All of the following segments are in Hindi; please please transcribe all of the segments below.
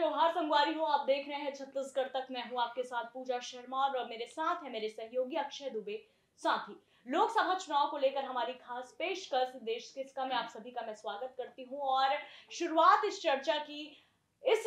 त्योहार संगवारी हो, आप देख रहे हैं छत्तीसगढ़ तक। मैं हूं आपके साथ पूजा शर्मा और मेरे साथ है मेरे सहयोगी अक्षय दुबे। साथ ही लोकसभा चुनाव को लेकर हमारी खास पेशकश देश किसका में आप सभी का मैं स्वागत करती हूं और शुरुआत इस चर्चा की इस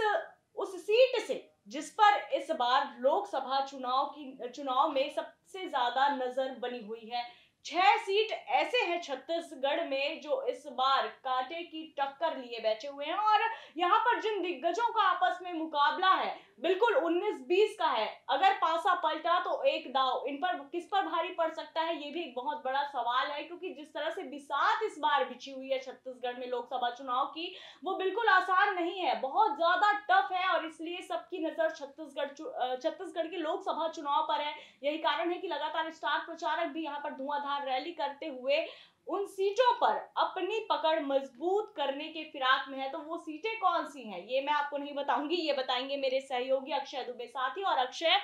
उस सीट से जिस पर इस बार लोकसभा चुनाव में सबसे ज्यादा नजर बनी हुई है। 6 सीट ऐसे हैं छत्तीसगढ़ में जो इस बार कांटे की टक्कर लिए बैठे हुए हैं और यहाँ पर जिन दिग्गजों का आपस में मुकाबला है बिल्कुल 19-20 का है। अगर पासा पलटा तो एक दाव इन पर किस पर भारी पड़ सकता है, ये भी एक बहुत बड़ा सवाल है, क्योंकि जिस तरह से बिसात इस बार बिछी हुई है छत्तीसगढ़ में लोकसभा चुनाव की, वो बिल्कुल आसान नहीं है, बहुत ज्यादा टफ है और इसलिए सबकी नजर छत्तीसगढ़ के लोकसभा चुनाव पर है। यही कारण है कि लगातार स्टार प्रचारक भी यहाँ पर धुआंधार रैली करते हुए उन सीटों पर अपनी पकड़ मजबूत करने के फिराक में है। तो वो सीटें कौन सी हैं ये मैं आपको नहीं बताऊंगी, ये बताएंगे मेरे सहयोगी अक्षय दुबे। साथ ही और अक्षय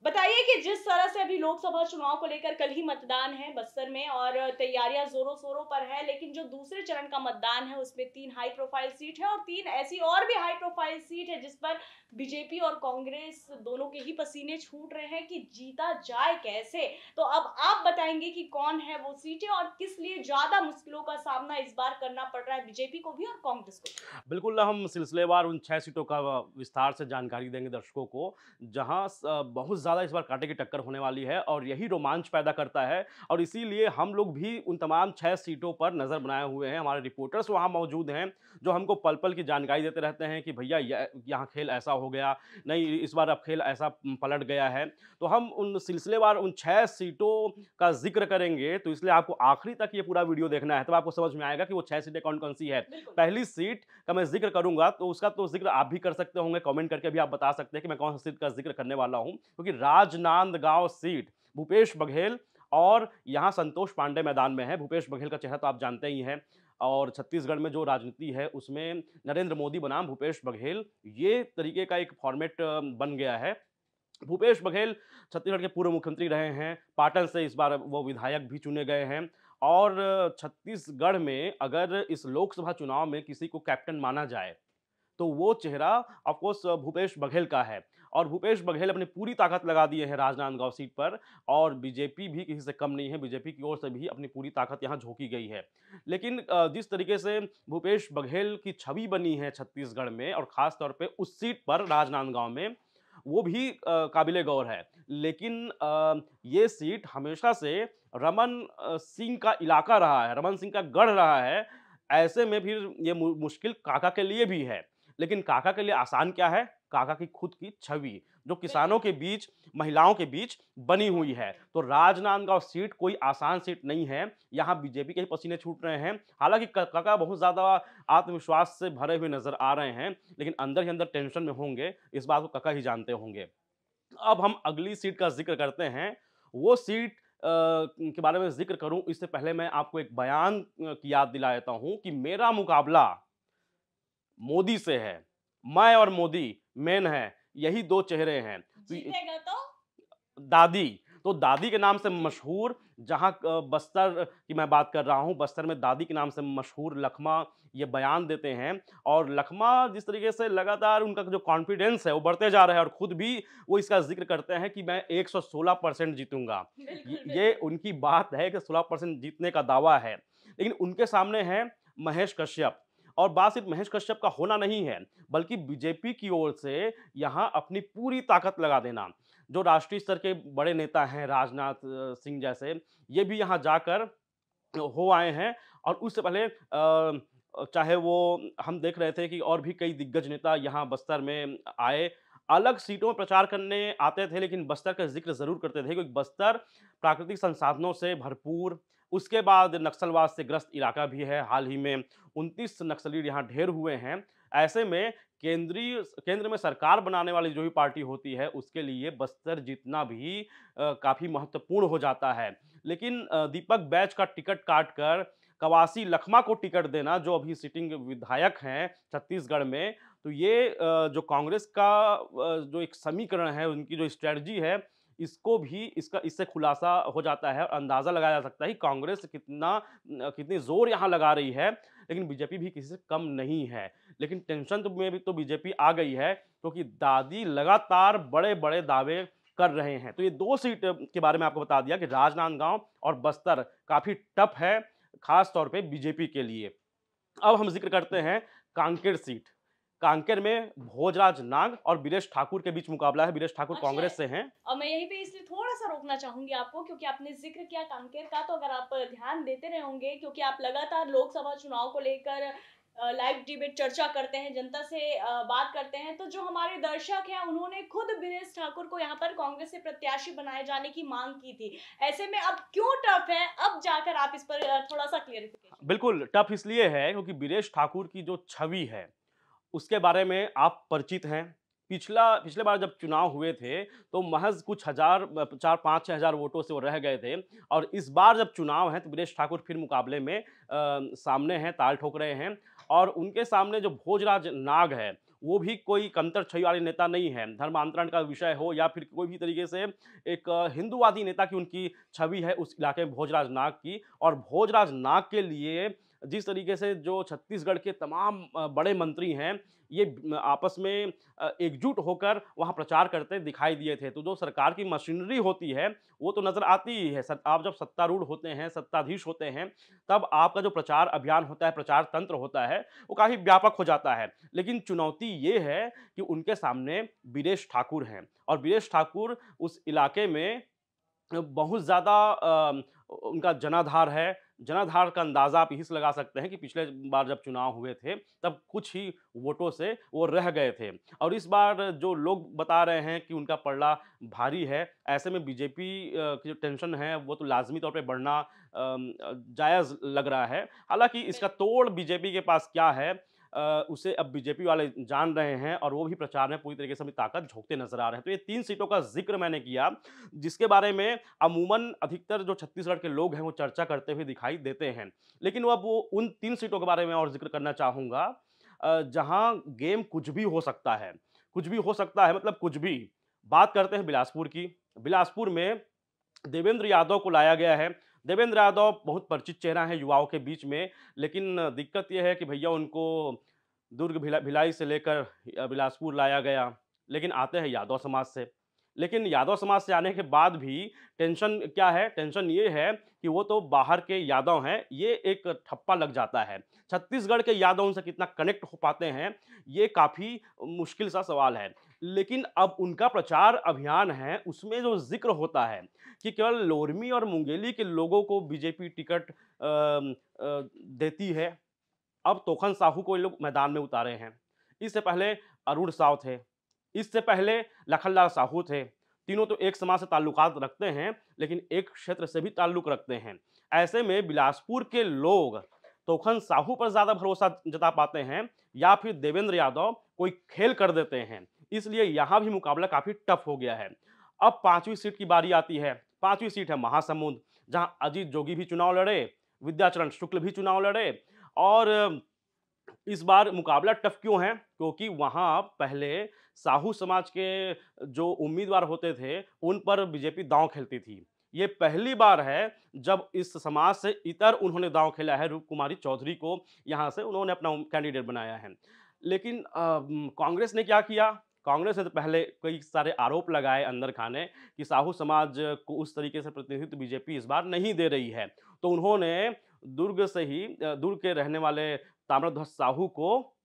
बताइए कि जिस तरह से अभी लोकसभा चुनाव को लेकर कल ही मतदान है बस्तर में और तैयारियां जोरों शोरों पर है, लेकिन जो दूसरे चरण का मतदान है उसमें 3 हाई प्रोफाइल सीट है और 3 ऐसी और भी हाई प्रोफाइल सीट है जिस पर बीजेपी और कांग्रेस दोनों के ही पसीने छूट रहे हैं कि जीता जाए कैसे। तो अब आप बताएंगे कि कौन है वो सीटें और किस लिए ज्यादा मुश्किलों का सामना इस बार करना पड़ रहा है बीजेपी को भी और कांग्रेस को भी। बिल्कुल, हम सिलसिलेवार उन 6 सीटों का विस्तार से जानकारी देंगे दर्शकों को, जहाँ बहुत ज़्यादा इस बार कांटे की टक्कर होने वाली है और यही रोमांच पैदा करता है और इसीलिए हम लोग भी उन तमाम 6 सीटों पर नज़र बनाए हुए हैं। हमारे रिपोर्टर्स वहाँ मौजूद हैं, जो हमको पल-पल की जानकारी देते रहते हैं कि भैया यहाँ खेल ऐसा हो गया, नहीं इस बार अब खेल ऐसा पलट गया है। तो हम उन सिलसिलेवार उन 6 सीटों का ज़िक्र करेंगे, तो इसलिए आपको आखिरी तक ये पूरा वीडियो देखना है, तब आपको समझ में आएगा कि वो 6 सीटें कौन-कौन सी है। बिल्कुल। पहली सीट का मैं ज़िक्र करूँगा, तो उसका तो ज़िक्र आप भी कर सकते होंगे, कमेंट करके भी आप बता सकते हैं कि मैं कौन-सी सीट का ज़िक्र करने वाला हूँ। क्योंकि राजनांदगाँव सीट भूपेश बघेल और यहाँ संतोष पांडे मैदान में है। भूपेश बघेल का चेहरा तो आप जानते ही हैं और छत्तीसगढ़ में जो राजनीति है, उसमें नरेंद्र मोदी बनाम भूपेश बघेल, ये तरीके का एक फॉर्मेट बन गया है। भूपेश बघेल छत्तीसगढ़ के पूर्व मुख्यमंत्री रहे हैं, पाटन से इस बार वो विधायक भी चुने गए हैं और छत्तीसगढ़ में अगर इस लोकसभा चुनाव में किसी को कैप्टन माना जाए, तो वो चेहरा ऑफ कोर्स भूपेश बघेल का है और भूपेश बघेल अपनी पूरी ताकत लगा दिए हैं राजनांदगांव सीट पर और बीजेपी भी किसी से कम नहीं है, बीजेपी की ओर से भी अपनी पूरी ताकत यहाँ झोंकी गई है। लेकिन जिस तरीके से भूपेश बघेल की छवि बनी है छत्तीसगढ़ में और ख़ास तौर पे उस सीट पर राजनांदगांव में, वो भी काबिले गौर है। लेकिन ये सीट हमेशा से रमन सिंह का इलाका रहा है, रमन सिंह का गढ़ रहा है। ऐसे में फिर ये मुश्किल काका के लिए भी है। लेकिन काका के लिए आसान क्या है? काका की खुद की छवि, जो किसानों बिल्कुल। के बीच, महिलाओं के बीच बनी हुई है। तो राजनांदगांव सीट कोई आसान सीट नहीं है। यहाँ बीजेपी के ही पसीने छूट रहे हैं। हालाँकि काका बहुत ज़्यादा आत्मविश्वास से भरे हुए नज़र आ रहे हैं, लेकिन अंदर ही अंदर टेंशन में होंगे, इस बात को काका ही जानते होंगे। अब हम अगली सीट का ज़िक्र करते हैं। वो सीट के बारे में ज़िक्र करूँ इससे पहले मैं आपको एक बयान की याद दिला देता हूँ कि मेरा मुकाबला मोदी से है। मैं और मोदी मेन है, यही 2 चेहरे हैं। तो ये जीतेगा तो दादी, तो दादी के नाम से मशहूर जहाँ बस्तर की मैं बात कर रहा हूँ, बस्तर में दादी के नाम से मशहूर लखमा ये बयान देते हैं और लखमा जिस तरीके से लगातार उनका जो कॉन्फिडेंस है वो बढ़ते जा रहा है और खुद भी वो इसका ज़िक्र करते हैं कि मैं 116% जीतूँगा। बिल्कुल ये बिल्कुल। उनकी बात है कि 16% जीतने का दावा है। लेकिन उनके सामने हैं महेश कश्यप और बात सिर्फ महेश कश्यप का होना नहीं है, बल्कि बीजेपी की ओर से यहाँ अपनी पूरी ताकत लगा देना। जो राष्ट्रीय स्तर के बड़े नेता हैं राजनाथ सिंह जैसे, ये भी यहाँ जाकर हो आए हैं और उससे पहले चाहे वो हम देख रहे थे कि और भी कई दिग्गज नेता यहाँ बस्तर में आए। अलग सीटों में प्रचार करने आते थे लेकिन बस्तर का ज़िक्र ज़रूर करते थे क्योंकि बस्तर प्राकृतिक संसाधनों से भरपूर, उसके बाद नक्सलवाद से ग्रस्त इलाका भी है। हाल ही में 29 नक्सली यहाँ ढेर हुए हैं। ऐसे में केंद्र में सरकार बनाने वाली जो भी पार्टी होती है, उसके लिए बस्तर जीतना भी काफ़ी महत्वपूर्ण हो जाता है। लेकिन दीपक बैच का टिकट काटकर कवासी लखमा को टिकट देना, जो अभी सिटिंग विधायक हैं छत्तीसगढ़ में, तो ये जो कांग्रेस का जो एक समीकरण है, उनकी जो स्ट्रैटेजी है, इसको भी इससे खुलासा हो जाता है और अंदाज़ा लगाया जा सकता है कि कांग्रेस कितनी ज़ोर यहाँ लगा रही है, लेकिन बीजेपी भी किसी से कम नहीं है। लेकिन टेंशन में भी तो बीजेपी आ गई है, क्योंकि दादी लगातार बड़े-बड़े दावे कर रहे हैं। तो ये 2 सीट के बारे में आपको बता दिया कि राजनांदगांव और बस्तर काफ़ी टफ है, ख़ास तौर पे बीजेपी के लिए। अब हम ज़िक्र करते हैं कांकेर सीट। कांकेर में भोजराज नाग और वीरेश ठाकुर के बीच मुकाबला है। वीरेश ठाकुर अच्छा, कांग्रेस से हैं। और मैं यहीं पे इसलिए थोड़ा-सा रोकना चाहूँगी आपको, क्योंकि आपने ज़िक्र किया कांकेर का, तो अगर आप ध्यान देते रहे होंगे, क्योंकि आप लगातार लोकसभा चुनाव को लेकर लाइव डिबेट चर्चा करते हैं, जनता से बात करते हैं, तो जो हमारे दर्शक हैं उन्होंने खुद वीरेश ठाकुर को यहाँ पर कांग्रेस से प्रत्याशी बनाए जाने की माँग की थी। ऐसे में अब क्यों टफ है? अब जाकर आप इस पर थोड़ा-सा क्लेरिफिकेशन। बिल्कुल, टफ इसलिए है क्योंकि वीरेश ठाकुर की जो छवि है, उसके बारे में आप परिचित हैं। पिछले बार जब चुनाव हुए थे, तो महज़ कुछ हज़ार 4-5-6 हज़ार वोटों से वो रह गए थे और इस बार जब चुनाव है, तो वीरेश ठाकुर फिर मुकाबले में सामने हैं, ताल ठोक रहे हैं और उनके सामने जो भोजराज नाग है, वो भी कोई कमतर छवि वाले नेता नहीं है। धर्मांतरण का विषय हो या फिर कोई भी तरीके से एक हिंदूवादी नेता की उनकी छवि है उस इलाके में भोजराज नाग की और भोजराज नाग के लिए जिस तरीके से जो छत्तीसगढ़ के तमाम बड़े मंत्री हैं, ये आपस में एकजुट होकर वहाँ प्रचार करते दिखाई दिए थे। तो जो सरकार की मशीनरी होती है, वो तो नज़र आती ही है। आप जब सत्तारूढ़ होते हैं, सत्ताधीश होते हैं, तब आपका जो प्रचार अभियान होता है, प्रचार तंत्र होता है, वो काफ़ी व्यापक हो जाता है। लेकिन चुनौती ये है कि उनके सामने वीरेश ठाकुर हैं और वीरेश ठाकुर उस इलाके में बहुत ज़्यादा उनका जनाधार है। जनाधार का अंदाज़ा आप यहीं से लगा सकते हैं कि पिछले बार जब चुनाव हुए थे, तब कुछ ही वोटों से वो रह गए थे और इस बार जो लोग बता रहे हैं कि उनका पलड़ा भारी है, ऐसे में बीजेपी की जो टेंशन है, वो तो लाज़मी तौर पे बढ़ना जायज़ लग रहा है। हालाँकि इसका तोड़ बीजेपी के पास क्या है उसे अब बीजेपी वाले जान रहे हैं और वो भी प्रचार में पूरी तरीके से अपनी ताकत झोंकते नज़र आ रहे हैं। तो ये 3 सीटों का ज़िक्र मैंने किया, जिसके बारे में अमूमन अधिकतर जो छत्तीसगढ़ के लोग हैं, वो चर्चा करते हुए दिखाई देते हैं। लेकिन वो उन 3 सीटों के बारे में और ज़िक्र करना चाहूँगा जहाँ गेम कुछ भी हो सकता है। कुछ भी हो सकता है मतलब कुछ भी। बात करते हैं बिलासपुर की। बिलासपुर में देवेंद्र यादव को लाया गया है। देवेंद्र यादव बहुत परिचित चेहरा है युवाओं के बीच में, लेकिन दिक्कत ये है कि भैया उनको दुर्ग भिलाई से लेकर बिलासपुर लाया गया, लेकिन आते हैं यादव समाज से। लेकिन यादव समाज से आने के बाद भी टेंशन क्या है? टेंशन ये है कि वो तो बाहर के यादव हैं, ये एक ठप्पा लग जाता है। छत्तीसगढ़ के यादव उनसे कितना कनेक्ट हो पाते हैं, ये काफ़ी मुश्किल सा सवाल है। लेकिन अब उनका प्रचार अभियान है, उसमें जो ज़िक्र होता है कि केवल लोरमी और मुंगेली के लोगों को बीजेपी टिकट देती है। अब तोखन साहू को ये लोग मैदान में उतारे हैं। इससे पहले अरुण साव थे, इससे पहले लखनलाल साहू थे। तीनों तो एक समाज से ताल्लुकात रखते हैं, लेकिन एक क्षेत्र से भी ताल्लुक रखते हैं। ऐसे में बिलासपुर के लोग तोखन साहू पर ज़्यादा भरोसा जता पाते हैं या फिर देवेंद्र यादव कोई खेल कर देते हैं। इसलिए यहाँ भी मुकाबला काफ़ी टफ हो गया है। अब 5वीं सीट की बारी आती है। 5वीं सीट है महासमुंद, जहाँ अजीत जोगी भी चुनाव लड़े, विद्याचरण शुक्ल भी चुनाव लड़े और इस बार मुकाबला टफ क्यों है? क्योंकि वहाँ पहले साहू समाज के जो उम्मीदवार होते थे, उन पर बीजेपी दाँव खेलती थी। ये पहली बार है जब इस समाज से इतर उन्होंने दाँव खेला है, रूप कुमारी चौधरी को यहाँ से उन्होंने अपना कैंडिडेट बनाया है। लेकिन कांग्रेस ने क्या किया? कांग्रेस ने तो पहले कई सारे आरोप लगाए अंदर खाने कि साहू समाज को उस तरीके से प्रतिनिधित्व बीजेपी इस बार नहीं दे रही है। तो उन्होंने दुर्ग के रहने वाले ताम्रध्वज साहू को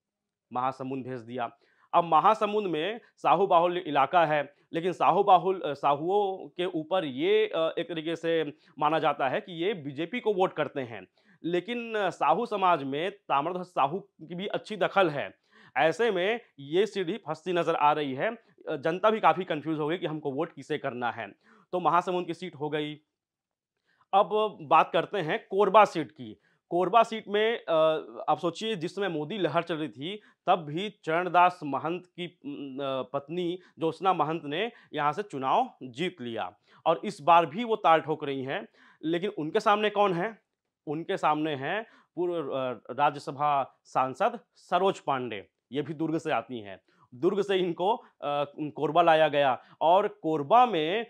महासमुंद भेज दिया। अब महासमुंद में साहू बाहुल्य इलाका है, लेकिन साहूओं के ऊपर ये एक तरीके से माना जाता है कि ये बीजेपी को वोट करते हैं। लेकिन साहू समाज में ताम्रध्वज साहू की भी अच्छी दखल है। ऐसे में ये सीढ़ी फँसती नज़र आ रही है। जनता भी काफ़ी कन्फ्यूज़ हो गई कि हमको वोट किसे करना है। तो महासमुंद की सीट हो गई। अब बात करते हैं कोरबा सीट की। कोरबा सीट में आप सोचिए जिस समय मोदी लहर चल रही थी, तब भी चरणदास महंत की पत्नी ज्योत्सना महंत ने यहाँ से चुनाव जीत लिया और इस बार भी वो ताल ठोक रही हैं। लेकिन उनके सामने कौन है? उनके सामने हैं पूर्व राज्यसभा सांसद सरोज पांडे, ये भी दुर्ग से आती हैं। दुर्ग से इनको कोरबा लाया गया और कोरबा में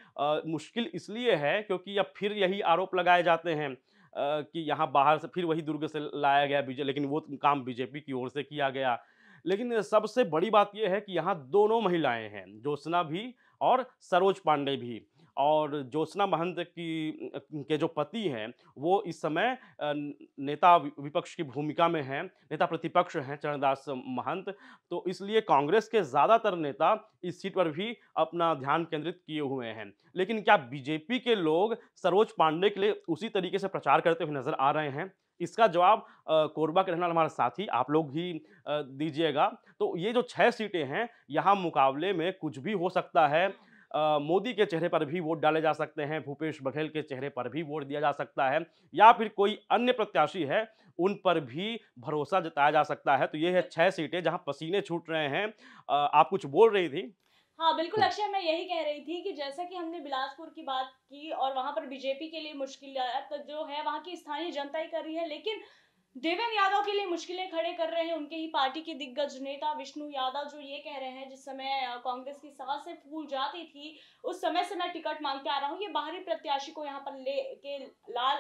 मुश्किल इसलिए है क्योंकि अब फिर यही आरोप लगाए जाते हैं कि यहाँ बाहर से फिर वही दुर्ग से लाया गया लेकिन वो काम बीजेपी की ओर से किया गया। लेकिन सबसे बड़ी बात ये है कि यहाँ दोनों महिलाएँ हैं, ज्योत्सना भी और सरोज पांडे भी। और ज्योत्सना महंत के जो पति हैं, वो इस समय नेता विपक्ष की भूमिका में हैं, नेता प्रतिपक्ष हैं चरणदास महंत। तो इसलिए कांग्रेस के ज़्यादातर नेता इस सीट पर भी अपना ध्यान केंद्रित किए हुए हैं। लेकिन क्या बीजेपी के लोग सरोज पांडे के लिए उसी तरीके से प्रचार करते हुए नज़र आ रहे हैं? इसका जवाब कोरबा के रहने वाले हमारे साथी आप लोग ही दीजिएगा। तो ये जो 6 सीटें हैं, यहाँ मुकाबले में कुछ भी हो सकता है। मोदी के चेहरे पर भी वोट डाले जा सकते हैं, भूपेश बघेल के चेहरे पर भी वोट दिया जा सकता है या फिर कोई अन्य प्रत्याशी है, उन पर भी भरोसा जताया जा सकता है। तो ये है 6 सीटें जहाँ पसीने छूट रहे हैं। आप कुछ बोल रही थी? हाँ, बिल्कुल अक्षय, मैं यही कह रही थी कि जैसा कि हमने बिलासपुर की बात की और वहाँ पर बीजेपी के लिए मुश्किलात जो है वहाँ की स्थानीय जनता ही कर रही है, लेकिन देवेंद्र यादव के लिए मुश्किलें खड़े कर रहे हैं उनके ही पार्टी के दिग्गज नेता विष्णु यादव, जो ये कह रहे हैं जिस समय कांग्रेस की सांसें फूल जाती थी उस समय से मैं टिकट मांगते आ रहा हूँ। ये बाहरी प्रत्याशी को यहाँ पर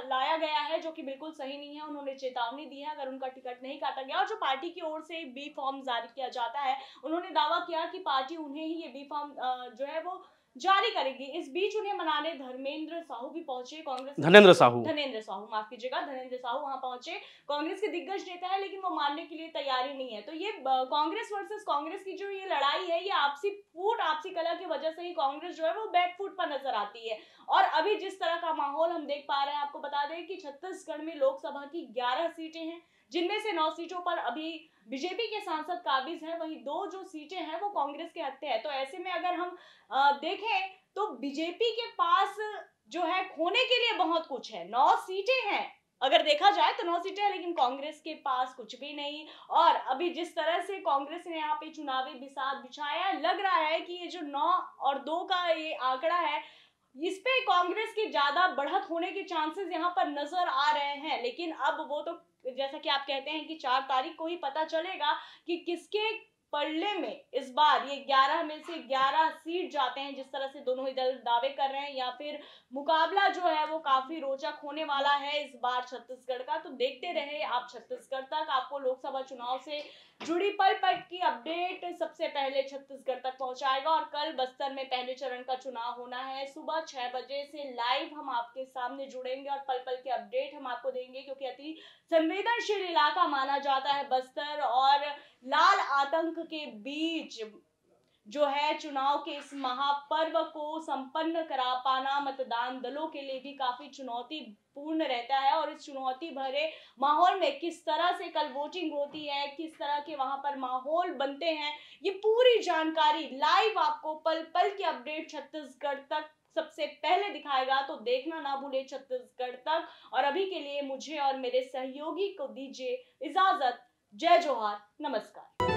लाया गया है, जो कि बिल्कुल सही नहीं है। उन्होंने चेतावनी दी है अगर उनका टिकट नहीं काटा गया, और जो पार्टी की ओर से बी फॉर्म जारी किया जाता है, उन्होंने दावा किया कि पार्टी उन्हें ही ये बी फॉर्म जो है वो जारी करेगी। इस बीच उन्हें मनाने धर्मेंद्र साहू भी पहुंचे, कांग्रेस धनेंद्र साहू माफ कीजिएगा, धनेंद्र साहू वहां पहुंचे। कांग्रेस के दिग्गज नेता है, लेकिन वो मानने के लिए तैयारी नहीं है। तो ये कांग्रेस वर्सेस कांग्रेस की जो ये लड़ाई है, ये आपसी कलह की वजह से ही कांग्रेस जो है वो बैक फुट पर नजर आती है। और अभी जिस तरह का माहौल हम देख पा रहे हैं, आपको बता दें कि छत्तीसगढ़ में लोकसभा की 11 सीटें हैं, जिनमें से 9 सीटों पर अभी बीजेपी के सांसद काबिज हैं, वहीं 2 जो सीटें हैं वो कांग्रेस के हत्थे हैं। तो ऐसे में अगर हम देखें तो बीजेपी के पास जो है खोने के लिए बहुत कुछ है। 9 सीटें हैं, अगर देखा जाए तो 9 सीटें हैं, लेकिन कांग्रेस के पास कुछ भी नहीं। और अभी जिस तरह से कांग्रेस ने यहाँ पे चुनावी बिसात बिछाया, लग रहा है कि ये जो 9 और 2 का ये आंकड़ा है, इस पे कांग्रेस की ज्यादा बढ़त होने के चांसेस यहाँ पर नजर आ रहे हैं। लेकिन अब वो तो जैसा कि आप कहते हैं कि 4 तारीख को ही पता चलेगा कि किसके पल्ले में इस बार ये 11 में से 11 सीट जाते हैं, जिस तरह से दोनों ही दल दावे कर रहे हैं, या फिर मुकाबला जो है वो काफी रोचक होने वाला है इस बार छत्तीसगढ़ का। तो देखते रहे आप छत्तीसगढ़ तक, आपको लोकसभा चुनाव से जुड़ी पल पल की अपडेट सबसे पहले छत्तीसगढ़ तक पहुंचाएगा। और कल बस्तर में पहले चरण का चुनाव होना है। सुबह 6 बजे से लाइव हम आपके सामने जुड़ेंगे और पल पल की अपडेट हम आपको देंगे, क्योंकि अति संवेदनशील इलाका माना जाता है बस्तर। और लाल आतंक के बीच जो है चुनाव के इस महापर्व को संपन्न करा पाना मतदान दलों के लिए भी काफी चुनौतीपूर्ण रहता है। और इस चुनौती भरे माहौल में किस तरह से कल वोटिंग होती है, किस तरह के वहां पर माहौल बनते हैं, ये पूरी जानकारी लाइव आपको पल पल की अपडेट छत्तीसगढ़ तक सबसे पहले दिखाएगा। तो देखना ना भूले छत्तीसगढ़ तक। और अभी के लिए मुझे और मेरे सहयोगी को दीजिए इजाजत। जय जोहार, नमस्कार।